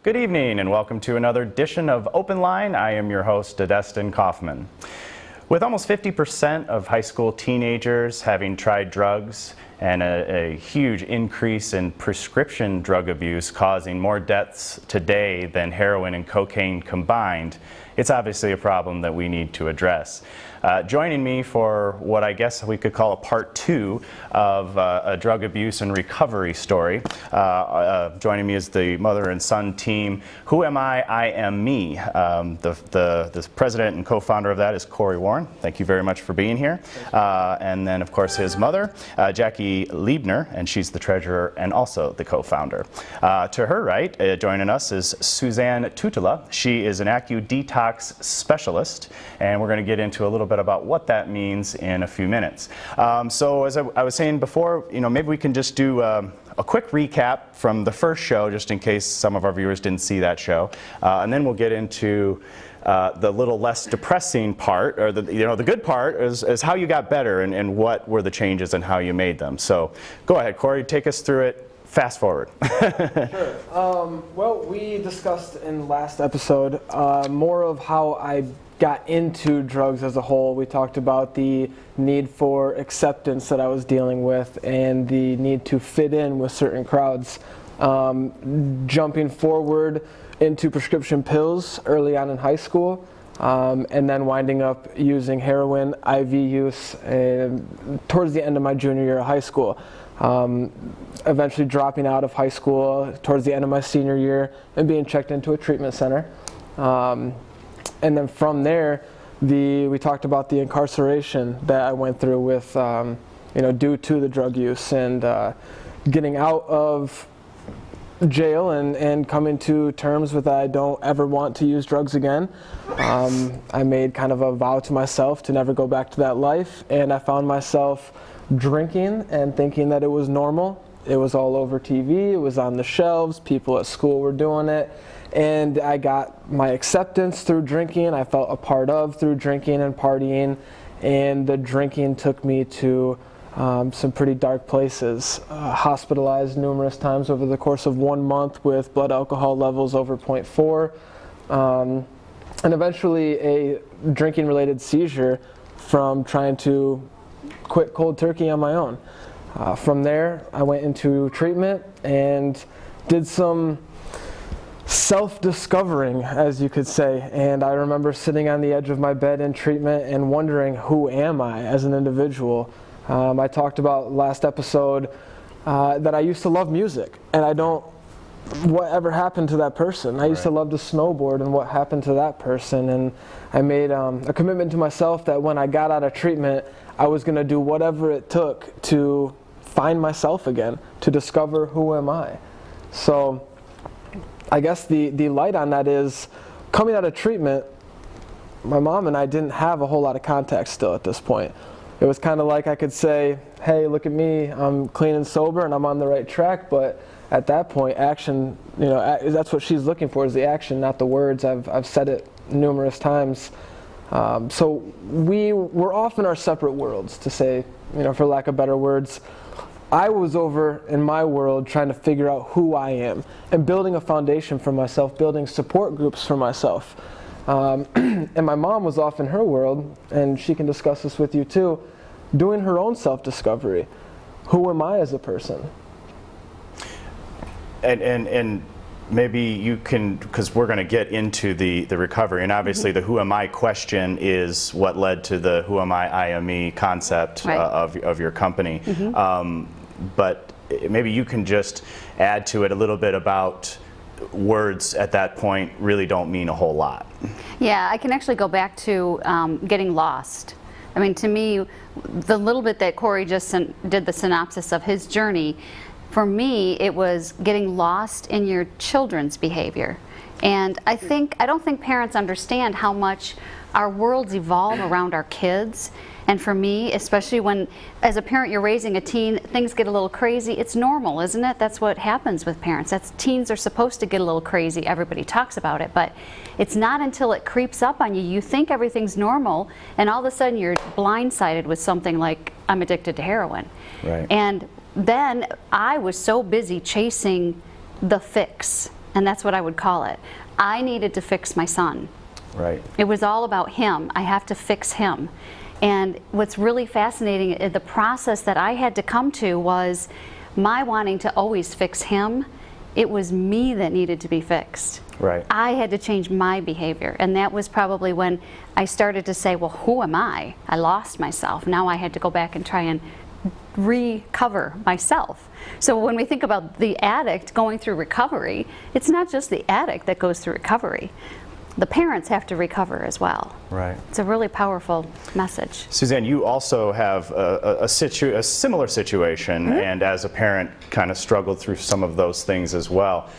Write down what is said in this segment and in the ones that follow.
Good evening and welcome to another edition of OpenLine. I am your host, Destin Kaufman. With almost 50% of high school teenagers having tried drugs and a huge increase in prescription drug abuse causing more deaths today than heroin and cocaine combined, it's obviously a problem that we need to address. Joining me for what I guess we could call a part two of a drug abuse and recovery story. Joining me is the mother and son team. Who Am I Am Me. The president and co-founder of that is Corey Warren. Thank you very much for being here. And then of course his mother, Jackie Liebner, and she's the treasurer and also the co-founder. To her right, joining us is Suzanne Tutela. She is an AccuDetox specialist, and we're going to get into a little bit about what that means in a few minutes. So as I was saying before, maybe we can just do a quick recap from the first show, just in case some of our viewers didn't see that show, and then we'll get into the little less depressing part, or the good part is how you got better and what were the changes and how you made them. So go ahead, Corey, take us through it. Fast forward. Sure. Well, we discussed in last episode more of how I got into drugs as a whole. We talked about the need for acceptance that I was dealing with and the need to fit in with certain crowds. Jumping forward into prescription pills early on in high school, and then winding up using heroin, IV use towards the end of my junior year of high school. Eventually dropping out of high school towards the end of my senior year and being checked into a treatment center. And then from there, we talked about the incarceration that I went through with, due to the drug use, and getting out of jail and coming to terms with that I don't ever want to use drugs again. I made kind of a vow to myself to never go back to that life, and I found myself drinking and thinking that it was normal. It was all over TV, it was on the shelves, people at school were doing it, and I got my acceptance through drinking. I felt a part of through drinking and partying, and the drinking took me to some pretty dark places. Hospitalized numerous times over the course of 1 month with blood alcohol levels over 0.4, and eventually a drinking related seizure from trying to quit cold turkey on my own. From there, I went into treatment and did some self-discovering, as you could say. And I remember sitting on the edge of my bed in treatment and wondering, who am I as an individual? I talked about last episode that I used to love music, and whatever happened to that person? I used to love to snowboard, and what happened to that person? And I made a commitment to myself that when I got out of treatment, I was going to do whatever it took to find myself again, to discover who am I. So I guess the light on that is, coming out of treatment, my mom and I didn't have a whole lot of contact still at this point. It was kind of like I could say, hey, look at me, I'm clean and sober and I'm on the right track, but at that point, action, that's what she's looking for, is the action, not the words. I've said it numerous times. So we're off in our separate worlds, to say, for lack of better words. I was over in my world trying to figure out who I am and building a foundation for myself, building support groups for myself. And my mom was off in her world, and she can discuss this with you too, doing her own self-discovery. Who am I as a person? And maybe you can, because we're going to get into the recovery, and obviously the who am I question is what led to the who am I am me concept of your company. But maybe you can just add to it a little bit about words at that point really don't mean a whole lot. Yeah, I can actually go back to getting lost. I mean, to me, the little bit that Corey just did the synopsis of his journey, for me, it was getting lost in your children's behavior. And I don't think parents understand how much our worlds evolve around our kids. And for me, especially when, as a parent, you're raising a teen, things get a little crazy. It's normal, isn't it? That's what happens with parents. Teens are supposed to get a little crazy. Everybody talks about it, but it's not until it creeps up on you. You think everything's normal, and all of a sudden you're blindsided with something like, I'm addicted to heroin. Right. And then I was so busy chasing the fix. and that's what I would call it. I needed to fix my son. Right. It was all about him. I have to fix him. And what's really fascinating, the process that I had to come to was my wanting to always fix him. It was me that needed to be fixed. Right. I had to change my behavior. And that was probably when I started to say, well, who am I? I lost myself. Now I had to go back and try and recover myself. So when we think about the addict going through recovery, it's not just the addict that goes through recovery. The parents have to recover as well. Right. It's a really powerful message. Suzanne, you also have a similar situation, and as a parent kind of struggled through some of those things as well.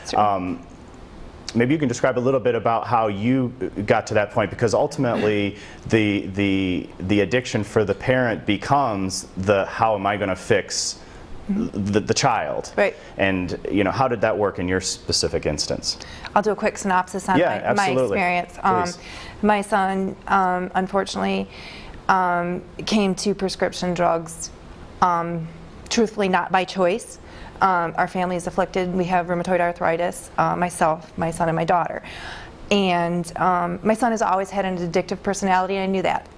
Maybe you can describe a little bit about how you got to that point, because ultimately the addiction for the parent becomes the how am I going to fix the child. Right. And you know, how did that work in your specific instance? I'll do a quick synopsis on Yeah, my absolutely. experience. Please. My son, unfortunately, came to prescription drugs, truthfully not by choice. Our family is afflicted. We have rheumatoid arthritis, myself, my son, and my daughter. And my son has always had an addictive personality, and I knew that.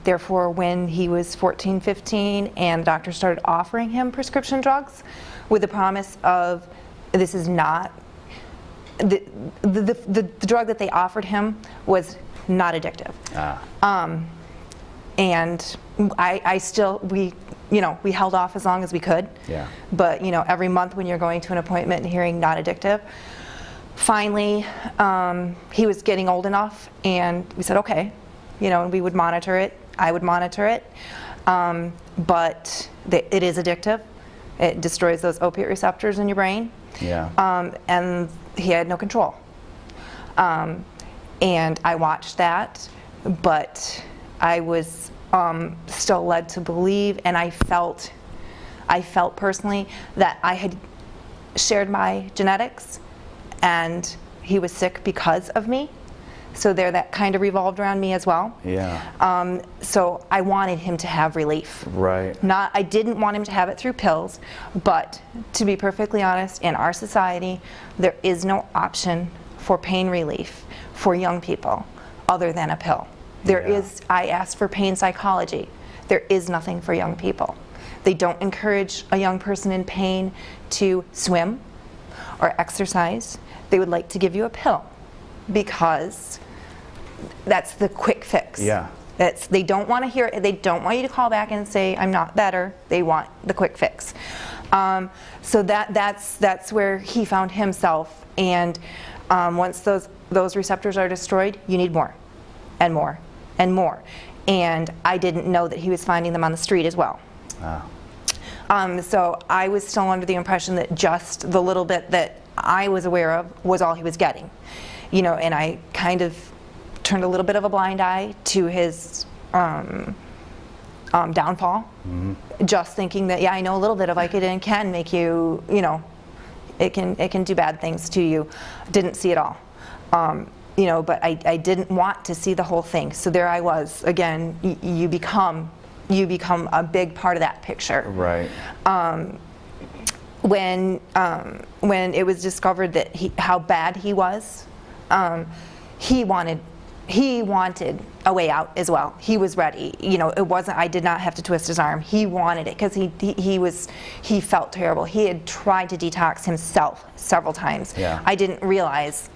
Therefore, when he was 14, 15, and the doctor started offering him prescription drugs with the promise of, this is not, the drug that they offered him was not addictive. And I still, we held off as long as we could. Yeah. But, every month when you're going to an appointment and hearing not addictive, finally, he was getting old enough, and we said, okay, and we would monitor it. I would monitor it. But it is addictive. It destroys those opiate receptors in your brain. Yeah. And he had no control. And I watched that, but I was still led to believe, and I felt personally that I had shared my genetics, and he was sick because of me. So that kind of revolved around me as well. Yeah. So I wanted him to have relief. Right. I didn't want him to have it through pills, but to be perfectly honest, in our society, there is no option for pain relief for young people other than a pill. I asked for pain psychology. There is nothing for young people. They don't encourage a young person in pain to swim or exercise. They would like to give you a pill because that's the quick fix. Yeah. They don't want to hear it. They don't want you to call back and say, I'm not better. They want the quick fix. So that's where he found himself. And once those receptors are destroyed, you need more and more and more. And I didn't know that he was finding them on the street as well. So I was still under the impression that just the little bit that I was aware of was all he was getting. And I kind of turned a little bit of a blind eye to his downfall, just thinking that, I know a little bit of Vicodin can make you, it can do bad things to you. Didn't see it all. But I didn't want to see the whole thing. So there I was again. You become a big part of that picture. Right. When it was discovered that how bad he was, he wanted a way out as well. He was ready. It wasn't. I did not have to twist his arm. He wanted it because he felt terrible. He had tried to detox himself several times. Yeah. I didn't realize,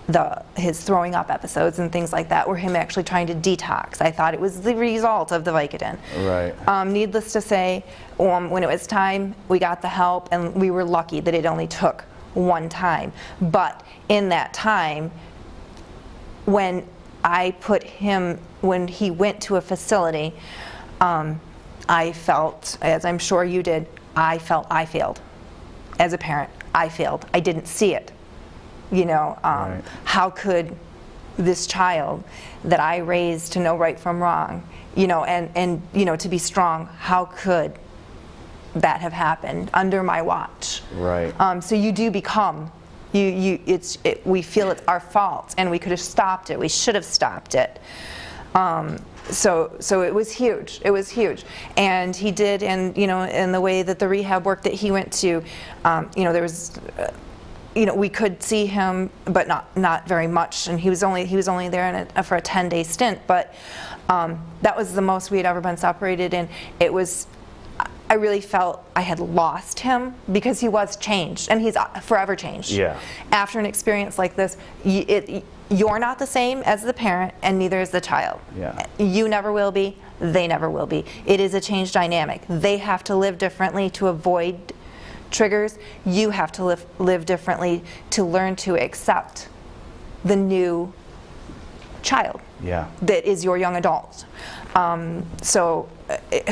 that his throwing up episodes and things like that were him actually trying to detox. I thought it was the result of the Vicodin. Right. Needless to say, when it was time, we got the help, and we were lucky that it only took one time. But in that time, when he went to a facility, I felt, as I'm sure you did, I felt I failed. As a parent, I failed. I didn't see it. Right. How could this child that I raised to know right from wrong, and to be strong, how could that have happened under my watch? Right. So you do become, we feel it's our fault, and we could have stopped it. We should have stopped it. So it was huge. It was huge, and he did, and in the way that the rehab work that he went to, there was you know, we could see him, but not very much, and he was only there for a 10-day stint. But that was the most we had ever been separated, and it was. I really felt I had lost him because he was changed, and he's forever changed. Yeah. After an experience like this, you're not the same as the parent, and neither is the child. Yeah. You never will be. They never will be. It is a changed dynamic. They have to live differently to avoid triggers. You have to live differently to learn to accept the new child. Yeah. That is your young adult. So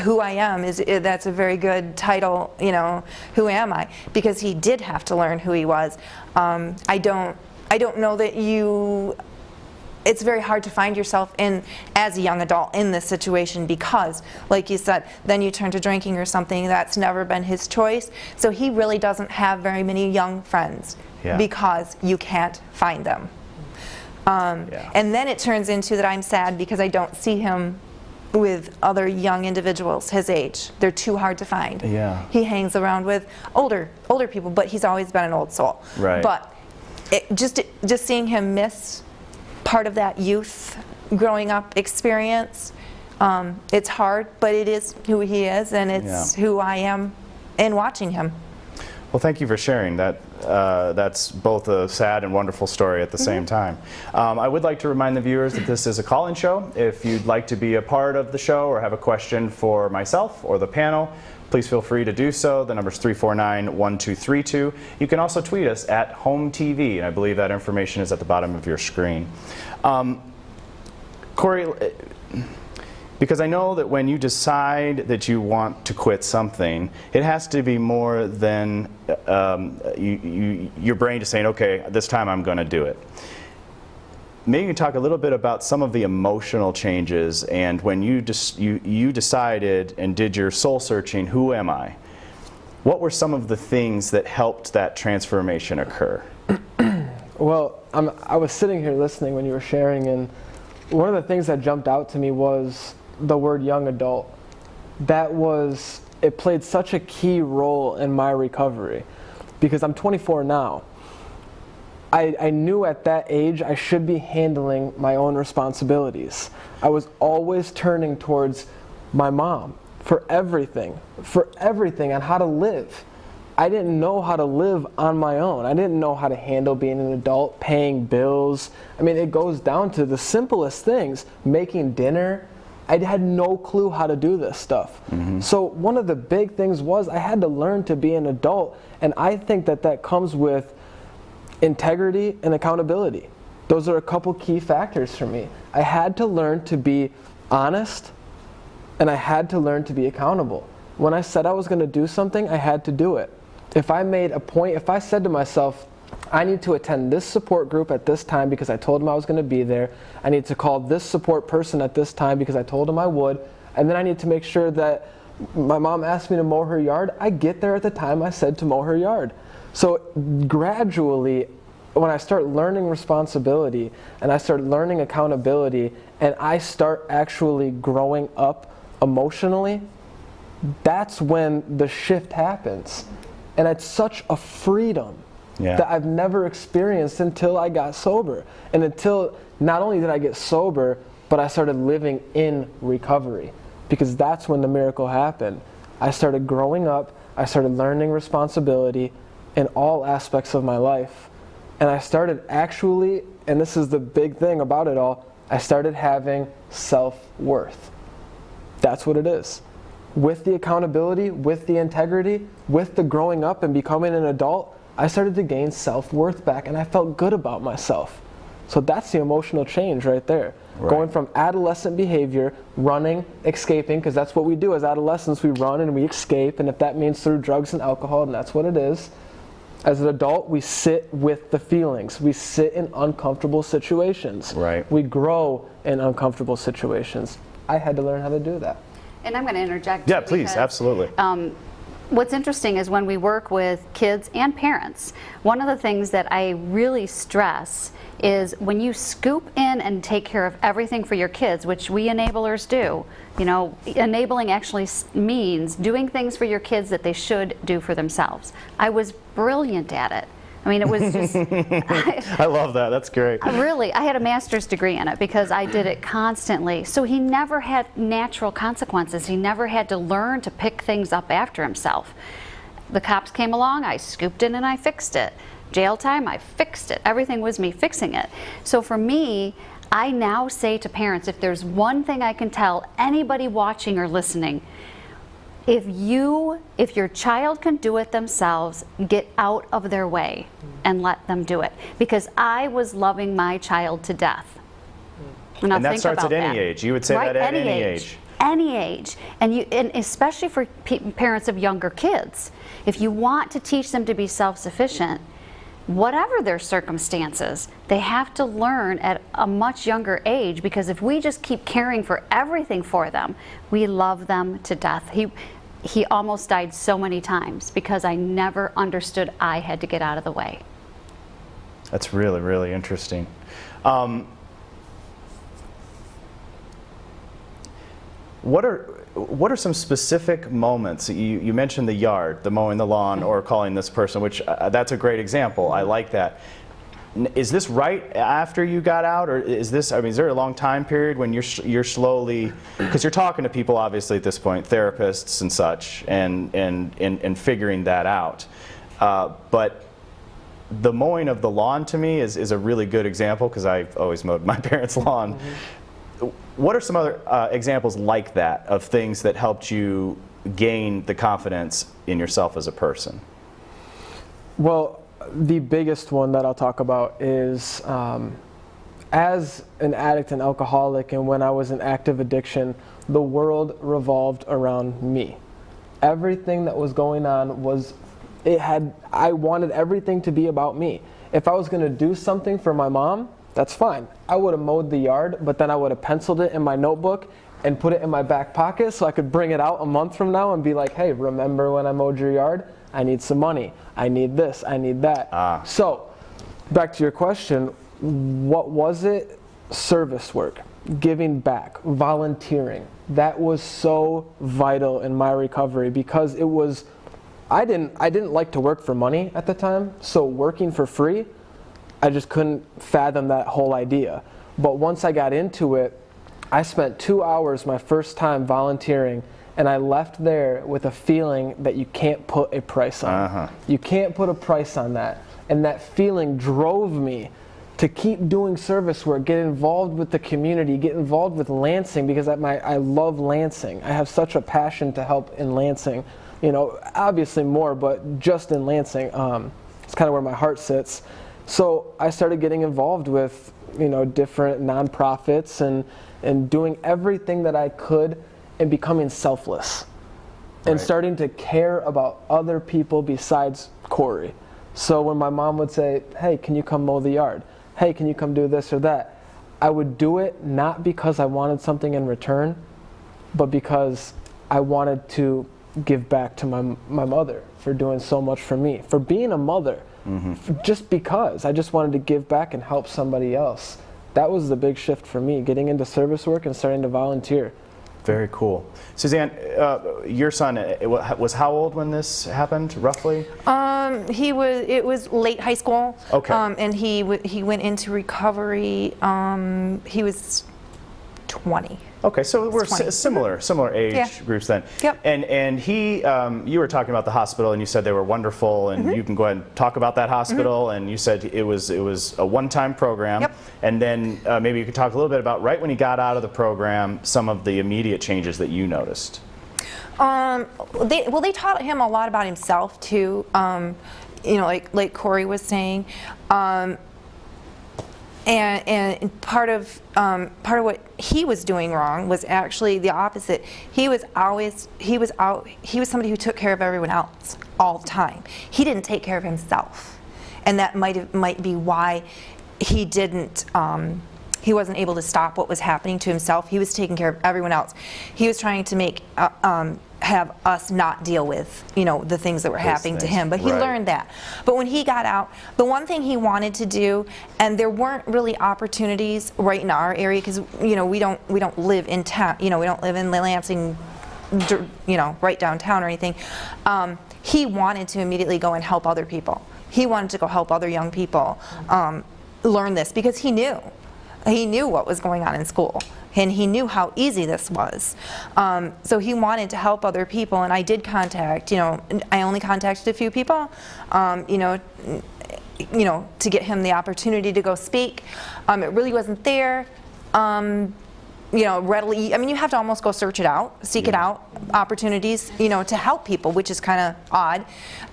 who I am that's a very good title, you know, who am I? Because he did have to learn who he was. I don't know that it's very hard to find yourself as a young adult in this situation because, like you said, then you turn to drinking or something. That's never been his choice. So he really doesn't have very many young friends because you can't find them. And then it turns into that I'm sad because I don't see him with other young individuals his age. They're too hard to find. Yeah. He hangs around with older people, but he's always been an old soul. Right. But just seeing him miss part of that youth growing up experience, it's hard, but it is who he is, and it's who I am in watching him. Well, thank you for sharing that. That's both a sad and wonderful story at the same time. I would like to remind the viewers that this is a call-in show. If you'd like to be a part of the show or have a question for myself or the panel, please feel free to do so. The number is 349-1232. You can also tweet us at HOMTV, and I believe that information is at the bottom of your screen. Corey, because I know that when you decide that you want to quit something, it has to be more than your brain just saying, okay, this time I'm going to do it. Maybe you can talk a little bit about some of the emotional changes and when you decided and did your soul searching, who am I? What were some of the things that helped that transformation occur? Well, I was sitting here listening when you were sharing, and one of the things that jumped out to me was the word young adult. It played such a key role in my recovery because I'm 24 now. I knew at that age I should be handling my own responsibilities. I was always turning towards my mom for everything on how to live. I didn't know how to live on my own. I didn't know how to handle being an adult, paying bills. I mean, it goes down to the simplest things, making dinner. I had no clue how to do this stuff. Mm-hmm. So one of the big things was I had to learn to be an adult, and I think that comes with integrity and accountability. Those are a couple key factors for me. I had to learn to be honest, and I had to learn to be accountable. When I said I was going to do something, I had to do it. If I made a point, if I said to myself, I need to attend this support group at this time because I told them I was going to be there. I need to call this support person at this time because I told them I would. And then I need to make sure that my mom asked me to mow her yard. I get there at the time I said to mow her yard. So gradually, when I start learning responsibility and I start learning accountability and I start actually growing up emotionally, that's when the shift happens. And it's such a freedom that I've never experienced until I got sober. And until not only did I get sober, but I started living in recovery. Because that's when the miracle happened. I started growing up, I started learning responsibility in all aspects of my life. And I started actually, and this is the big thing about it all, I started having self-worth. That's what it is. With the accountability, with the integrity, with the growing up and becoming an adult, I started to gain self-worth back, and I felt good about myself. So that's the emotional change right there. Right. Going from adolescent behavior, running, escaping, because that's what we do as adolescents, we run and we escape, and if that means through drugs and alcohol, and that's what it is. As an adult, we sit with the feelings. We sit in uncomfortable situations. Right. We grow in uncomfortable situations. I had to learn how to do that. And I'm going to interject. Yeah, please, absolutely. What's interesting is when we work with kids and parents, one of the things that I really stress is when you scoop in and take care of everything for your kids, which we enablers do. You know, enabling actually means doing things for your kids that they should do for themselves. I was brilliant at it. I mean, it was just, I love that. That's great. really, I had a master's degree in it because I did it constantly. So he never had natural consequences. He never had to learn to pick things up after himself. The cops came along, I scooped it and I fixed it. Jail time, I fixed it. Everything was me fixing it. So for me, I now say to parents, if there's one thing I can tell anybody watching or listening, if your child can do it themselves, get out of their way and let them do it. Because I was loving my child to death. And And that starts at any age. You would say that at any age. Any age, and especially for parents of younger kids. If you want to teach them to be self-sufficient, whatever their circumstances, they have to learn at a much younger age, because if we just keep caring for everything for them, we love them to death. He almost died so many times because I never understood I had to get out of the way. That's really, really interesting. What are some specific moments? You mentioned the yard, the mowing the lawn, or calling this person, which that's a great example. I like that. Is this right after you got out, or is this? I mean, is there a long time period when you're slowly, because you're talking to people obviously at this point, therapists and such, and figuring that out. But the mowing of the lawn to me is a really good example, because I've always mowed my parents' lawn. Mm-hmm. What are some other examples like that of things that helped you gain the confidence in yourself as a person? Well, the biggest one that I'll talk about is as an addict and alcoholic, and when I was in active addiction, the world revolved around me. Everything that was going on I wanted everything to be about me. If I was going to do something for my mom, that's fine. I would have mowed the yard, but then I would have penciled it in my notebook and put it in my back pocket so I could bring it out a month from now and be like, hey, remember when I mowed your yard? I need some money. I need this. I need that. So, back to your question, what was it? Service work, giving back, volunteering. That was so vital in my recovery, because it was, I didn't like to work for money at the time, so working for free, I just couldn't fathom that whole idea. But once I got into it, I spent 2 hours my first time volunteering, and I left there with a feeling that you can't put a price on. Uh-huh. You can't put a price on that. And that feeling drove me to keep doing service work, get involved with the community, get involved with Lansing, because I love Lansing. I have such a passion to help in Lansing. You know, obviously more, but just in Lansing, it's kind of where my heart sits. So I started getting involved with, different nonprofits and doing everything that I could and becoming selfless. And Right. starting to care about other people besides Corey. So when my mom would say, hey, can you come mow the yard? Hey, can you come do this or that? I would do it not because I wanted something in return, but because I wanted to give back to my mother for doing so much for me, for being a mother. Mm-hmm. Just because I just wanted to give back and help somebody else. That was the big shift for me, getting into service work and starting to volunteer. Very cool. Suzanne, your son was how old when this happened, roughly? It was late high school. Okay. And he went into recovery. He was 20. Okay, so we're 20. similar age Yeah. groups then. Yep. And he, you were talking about the hospital, and you said they were wonderful, and you can go ahead and talk about that hospital. And you said it was a one-time program. Yep. And then maybe you could talk a little bit about right when he got out of the program, some of the immediate changes that you noticed. They taught him a lot about himself too. Like Corey was saying. And part of what he was doing wrong was actually the opposite. He was somebody who took care of everyone else all the time. He didn't take care of himself, and that might be why he didn't. He wasn't able to stop what was happening to himself. He was taking care of everyone else. He was trying to have us not deal with, the things that were happening to him. But he learned that. But when he got out, the one thing he wanted to do, and there weren't really opportunities right in our area, because we don't live in town. We don't live in Lansing, right downtown or anything. He wanted to immediately go and help other people. He wanted to go help other young people learn this because he knew what was going on in school. And he knew how easy this was. So he wanted to help other people, and I did contact, I only contacted a few people, to get him the opportunity to go speak. It really wasn't there, readily. I mean, you have to almost go search it out, seek it out, opportunities, to help people, which is kind of odd.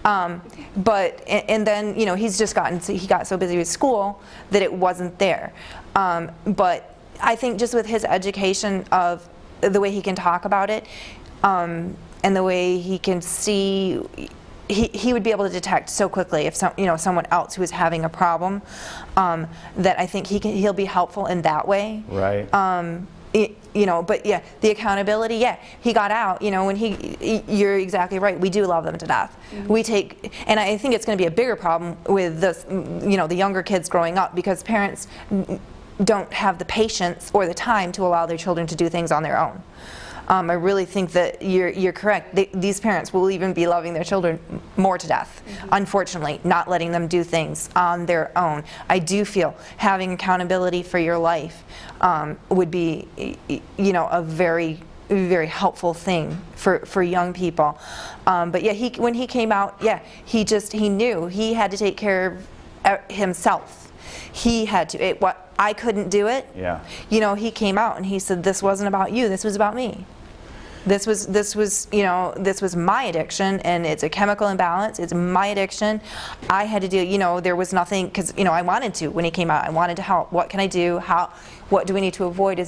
And then, he got so busy with school that it wasn't there. But I think just with his education of the way he can talk about it, and the way he can see, he would be able to detect so quickly if someone else who is having a problem, that I think he'll be helpful in that way. Right. But yeah, the accountability, he got out, when you're exactly right, we do love them to death. Mm-hmm. And I think it's going to be a bigger problem with this, the younger kids growing up, because parents don't have the patience or the time to allow their children to do things on their own. I really think that you're correct. These parents will even be loving their children more to death, unfortunately, not letting them do things on their own. I do feel having accountability for your life would be, a very, very helpful thing for young people. But yeah, when he came out, he knew he had to take care of himself. He had to. I couldn't do it. Yeah. He came out and he said, "This wasn't about you. This was about me. This was my addiction, and it's a chemical imbalance. It's my addiction. I had to do. There was nothing, because I wanted to when he came out. I wanted to help. What can I do? What do we need to avoid?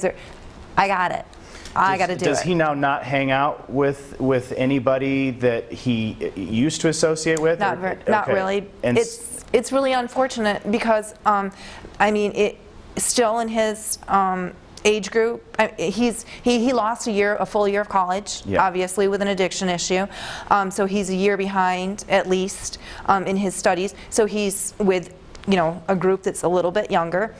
I got it. I got to do it." Does he now not hang out with anybody that he used to associate with? Not really. And it's really unfortunate because it's still in his age group. He lost a full year of college, obviously with an addiction issue. So he's a year behind at least in his studies. So he's with a group that's a little bit younger.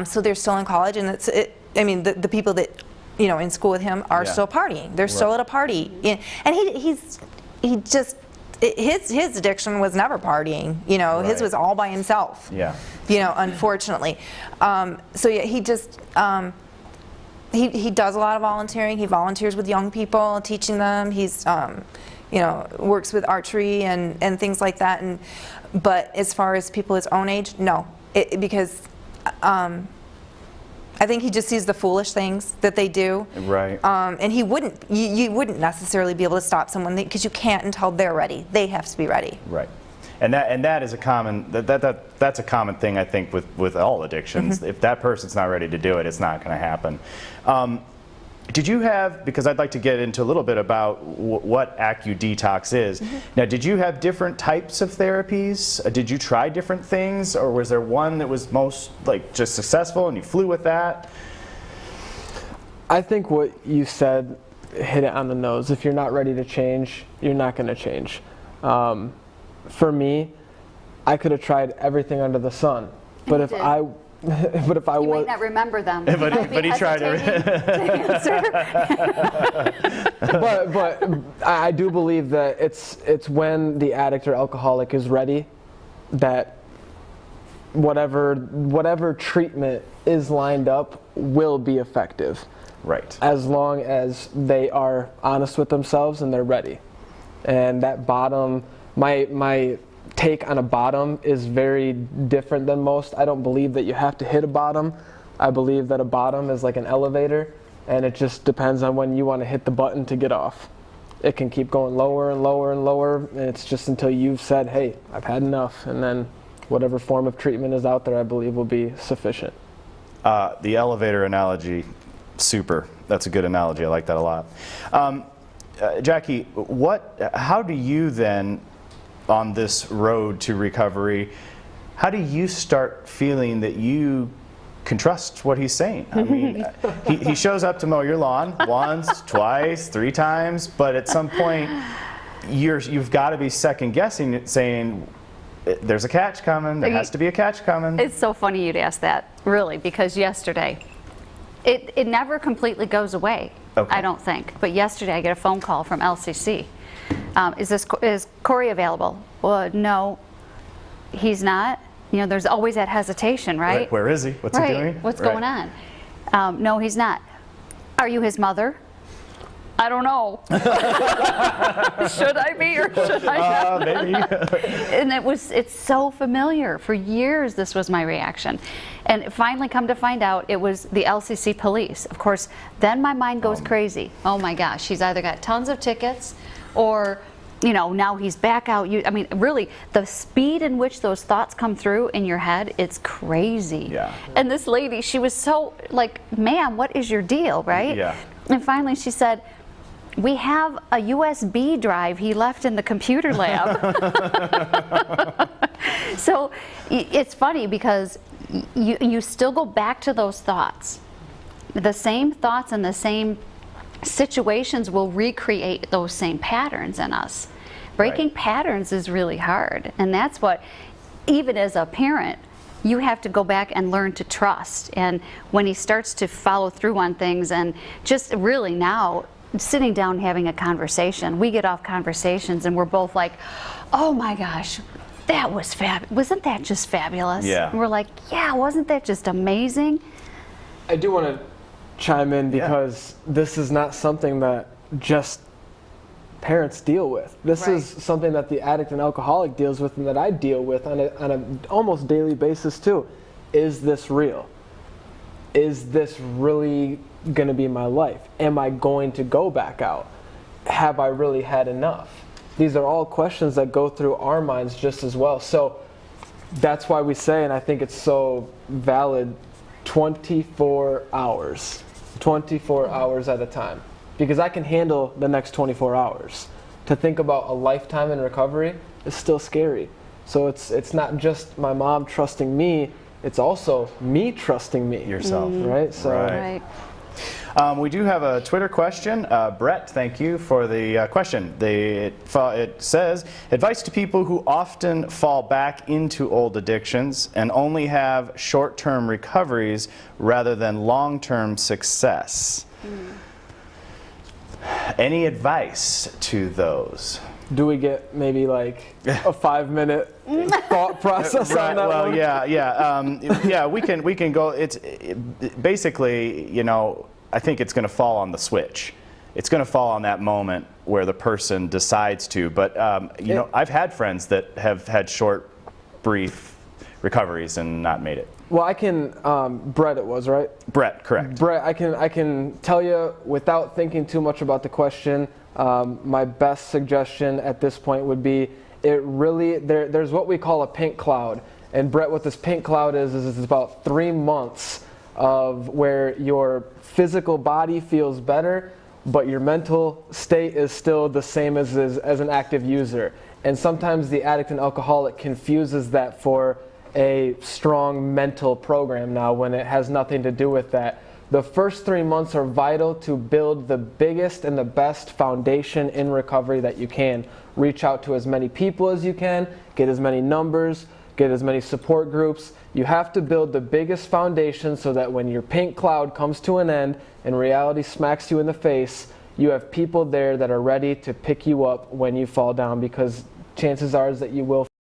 So they're still in college, and the people that in school with him are still partying. They're still at a party, and his addiction was never partying. His was all by himself. Yeah. Unfortunately. So yeah, he just he does a lot of volunteering. He volunteers with young people, teaching them. He's works with archery and things like that. But as far as people his own age, no, because I think he just sees the foolish things that they do. Right. And you wouldn't necessarily be able to stop someone, because you can't until they're ready. They have to be ready. Right. And that is a common that's a common thing, I think, with all addictions. Mm-hmm. If that person's not ready to do it, it's not going to happen. Did you have, because I'd like to get into a little bit about what AccuDetox is. Mm-hmm. Now, did you have different types of therapies? Did you try different things, or was there one that was most just successful and you flew with that? I think what you said hit it on the nose. If you're not ready to change, you're not going to change. For me, I could have tried everything under the sun, but if I You might not remember them. But he tried to answer. but I do believe that it's when the addict or alcoholic is ready that whatever treatment is lined up will be effective. Right. As long as they are honest with themselves and they're ready. And that bottom, my take on a bottom is very different than most. I don't believe that you have to hit a bottom. I believe that a bottom is like an elevator, and it just depends on when you want to hit the button to get off. It can keep going lower and lower and lower, and it's just until you've said, "Hey, I've had enough," and then whatever form of treatment is out there, I believe, will be sufficient. The elevator analogy, super. That's a good analogy. I like that a lot. Jackie, how do you then, on this road to recovery, how do you start feeling that you can trust what he's saying? I mean, he shows up to mow your lawn once, twice, 3 times, but at some point you've got to be second guessing it, saying there's a catch coming, there has to be a catch coming. It's so funny you'd ask that, really, because yesterday, it never completely goes away, okay. I don't think, but yesterday I get a phone call from LCC. Is Corey available? Well, no. he's not. You know, there's always that hesitation, right? Where is he? What's he doing? What's going on? No, he's not. Are you his mother? I don't know. Should I be or should I not? Maybe. And it's so familiar. For years, this was my reaction. And finally come to find out it was the LCC police. Of course, then my mind goes crazy. Oh my gosh, he's either got tons of tickets or, you know, now he's back out. I mean, really, the speed in which those thoughts come through in your head, it's crazy. Yeah. And this lady, she was so like, ma'am, what is your deal, right? Yeah. And finally she said, we have a USB drive he left in the computer lab. So it's funny because you still go back to those thoughts. The same thoughts and the same situations will recreate those same patterns in us. Breaking patterns is really hard, and that's what, even as a parent, you have to go back and learn to trust. And when he starts to follow through on things, and just really now sitting down having a conversation, we get off conversations and we're both like, oh my gosh, that was wasn't that just fabulous? Yeah. And we're like, yeah, wasn't that just amazing? I do want to chime in because this is not something that just parents deal with. This is something that the addict and alcoholic deals with, and that I deal with on a almost daily basis too. Is this real? Is this really going to be my life? Am I going to go back out? Have I really had enough? These are all questions that go through our minds just as well. So that's why we say, and I think it's so valid, 24 hours. 24 hours at a time. Because I can handle the next 24 hours. To think about a lifetime in recovery is still scary. So it's not just my mom trusting me, it's also me trusting me. Yourself. Right? So Right. We do have a Twitter question. Brett, thank you for the question. It says, advice to people who often fall back into old addictions and only have short-term recoveries rather than long-term success. Any advice to those? do we get maybe like a 5-minute thought process on that well, one? yeah, we can go. Basically, you know, I think it's going to fall on the switch. It's going to fall on that moment where the person decides to. But you know, I've had friends that have had short, brief recoveries and not made it. Well, I can, Brett it was, right? Brett, correct. Brett, I can tell you without thinking too much about the question, my best suggestion at this point would be, there's what we call a pink cloud. And Brett, what this pink cloud is it's about 3 months of where your physical body feels better, but your mental state is still the same as an active user. And sometimes the addict and alcoholic confuses that for a strong mental program now when it has nothing to do with that. The first 3 months are vital to build the biggest and the best foundation in recovery that you can. Reach out to as many people as you can, get as many numbers, get as many support groups. You have to build the biggest foundation so that when your pink cloud comes to an end and reality smacks you in the face, you have people there that are ready to pick you up when you fall down, because chances are is that you will